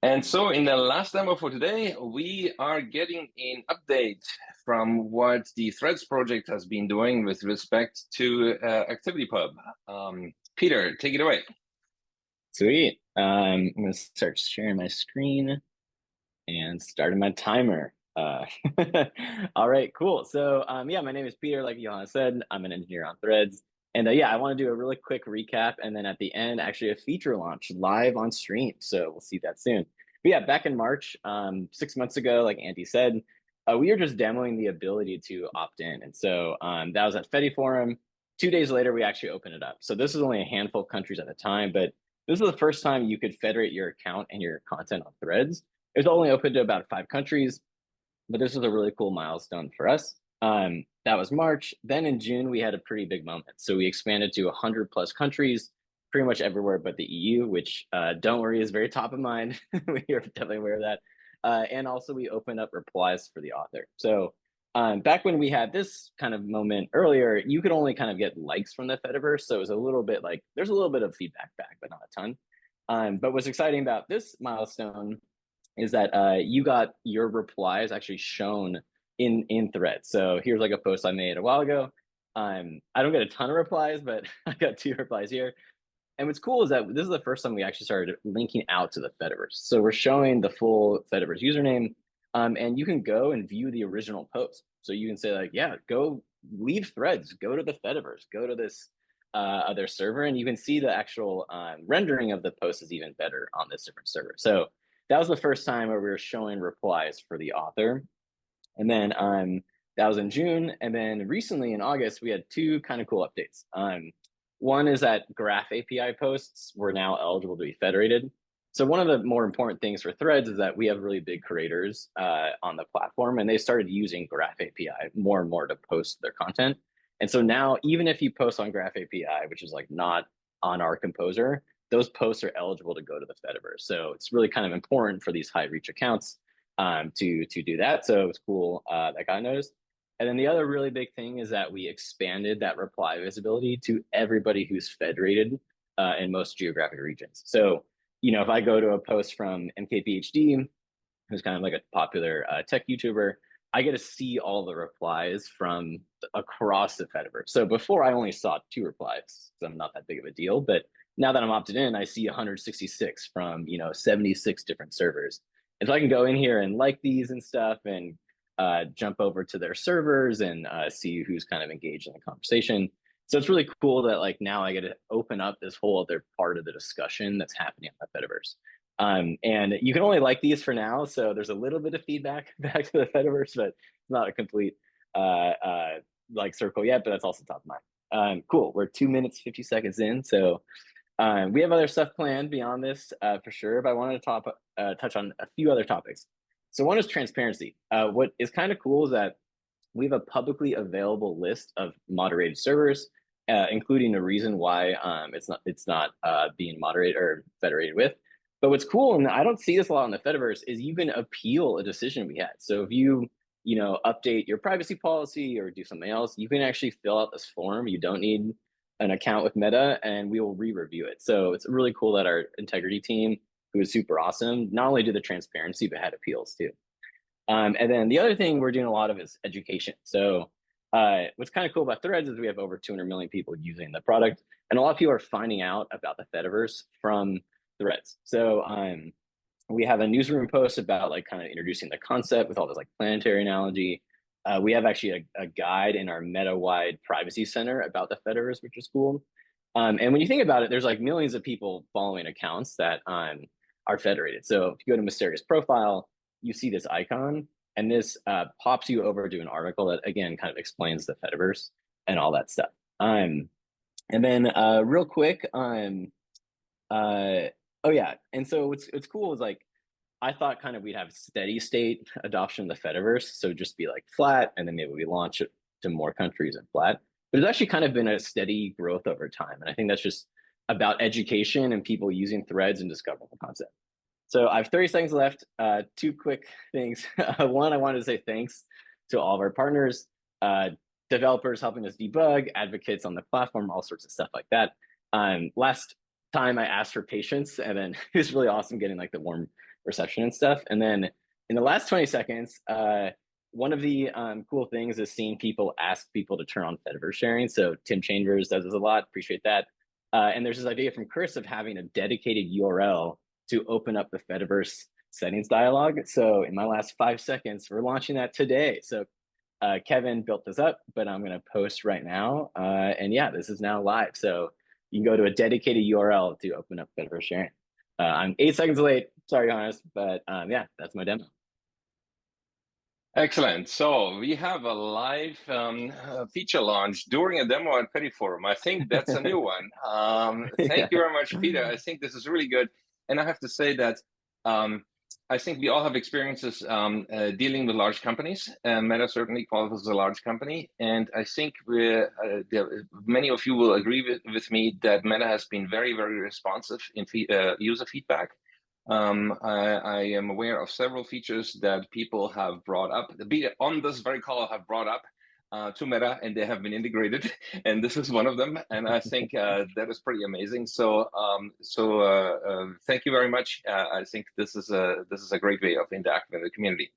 And so in the last demo for today, we are getting an update from what the Threads project has been doing with respect to ActivityPub. Peter, take it away. Sweet. I'm going to start sharing my screen and starting my timer. All right, cool. So yeah, my name is Peter, like Johanna said. I'm an engineer on Threads. And yeah, I want to do a really quick recap. And then at the end, actually a feature launch live on stream. So we'll see that soon. But yeah, back in March, 6 months ago, like Andy said, we were just demoing the ability to opt in. And so that was at FediForum. 2 days later, we actually opened it up. So this was only a handful of countries at the time, but this is the first time you could federate your account and your content on Threads. It was only open to about 5 countries, but this was a really cool milestone for us. That was March. Then in June, we had a pretty big moment. So we expanded to 100 plus countries, pretty much everywhere but the EU, which don't worry is very top of mind. We are definitely aware of that. And also we opened up replies for the author. So back when we had this kind of moment earlier, you could only kind of get likes from the Fediverse. So it was a little bit like, there's a little bit of feedback back, but not a ton. But what's exciting about this milestone is that you got your replies actually shown in Threads. So here's like a post I made a while ago. I don't get a ton of replies, but I got 2 replies here. And what's cool is that this is the first time we actually started linking out to the Fediverse. So we're showing the full Fediverse username, and you can go and view the original post. So you can say like, yeah, go leave Threads, go to the Fediverse, go to this other server, and you can see the actual rendering of the post is even better on this different server. So that was the first time where we were showing replies for the author. And then that was in June. And then recently in August, we had 2 kind of cool updates. One is that Graph API posts were now eligible to be federated. So one of the more important things for Threads is that we have really big creators on the platform, and they started using Graph API more and more to post their content. And so now, even if you post on Graph API, which is like not on our composer, those posts are eligible to go to the Fediverse. So it's really kind of important for these high reach accounts to do that. So it's cool that got noticed. And then the other really big thing is that we expanded that reply visibility to everybody who's federated in most geographic regions. So, if I go to a post from MKPHD, who's kind of like a popular tech YouTuber, I get to see all the replies from across the Fediverse. So before I only saw 2 replies, because I'm not that big of a deal. But now that I'm opted in, I see 166 from 76 different servers. And so I can go in here and like these and stuff and jump over to their servers and see who's kind of engaged in the conversation. So it's really cool that like now I get to open up this whole other part of the discussion that's happening on the Fediverse. And you can only like these for now, so there's a little bit of feedback back to the Fediverse, but it's not a complete like circle yet, but that's also top of mind. Cool, we're 2 minutes, 50 seconds in, so we have other stuff planned beyond this for sure, but I wanted to touch on a few other topics. So one is transparency. What is kind of cool is that we have a publicly available list of moderated servers, including a reason why it's not being moderated or federated with. But what's cool, and I don't see this a lot on the Fediverse, is you can appeal a decision we had. So if you update your privacy policy or do something else, you can actually fill out this form. You don't need an account with Meta, and we will re-review it. So it's really cool that our integrity team, who is super awesome, not only did the transparency, but had appeals too. And then the other thing we're doing a lot of is education. So what's kind of cool about Threads is we have over 200 million people using the product, and a lot of people are finding out about the Fediverse from Threads. So we have a newsroom post about like kind of introducing the concept with all this like planetary analogy. We have actually a guide in our meta-wide privacy center about the Fediverse, which is cool. And when you think about it, there's like millions of people following accounts that are federated. So if you go to Mysterious Profile, you see this icon, and this pops you over to an article that again kind of explains the Fediverse and all that stuff. And then real quick, oh yeah, and so what's cool is like I thought kind of we'd have steady state adoption of the Fediverse, so just be like flat, and then maybe we launch it to more countries and flat. But it's actually kind of been a steady growth over time, and I think that's just about education and people using Threads and discovering the concept. So I have 30 seconds left. 2 quick things. One, I wanted to say thanks to all of our partners, developers helping us debug, advocates on the platform, all sorts of stuff like that. Last time I asked for patience, and then it was really awesome getting like the warm reception and stuff. And then in the last 20 seconds, one of the cool things is seeing people ask people to turn on Fediverse sharing. So Tim Chambers does this a lot, appreciate that. And there's this idea from Chris of having a dedicated URL to open up the Fediverse settings dialog. So in my last 5 seconds, we're launching that today. So Kevin built this up, but I'm going to post right now. And yeah, this is now live. So you can go to a dedicated URL to open up Fediverse sharing. I'm 8 seconds late. Sorry, Johannes, but yeah, that's my demo. Excellent. So we have a live feature launch during a demo at FediForum. I think that's a new one. Thank you very much, Peter. I think this is really good. And I have to say that I think we all have experiences dealing with large companies. Meta certainly qualifies as a large company. And I think many of you will agree with me that Meta has been very, very responsive in user feedback. I am aware of several features that people have brought up, on this very call have brought up to Meta, and they have been integrated, and this is one of them. And I think that is pretty amazing. So, thank you very much. I think this is a great way of interacting with the community.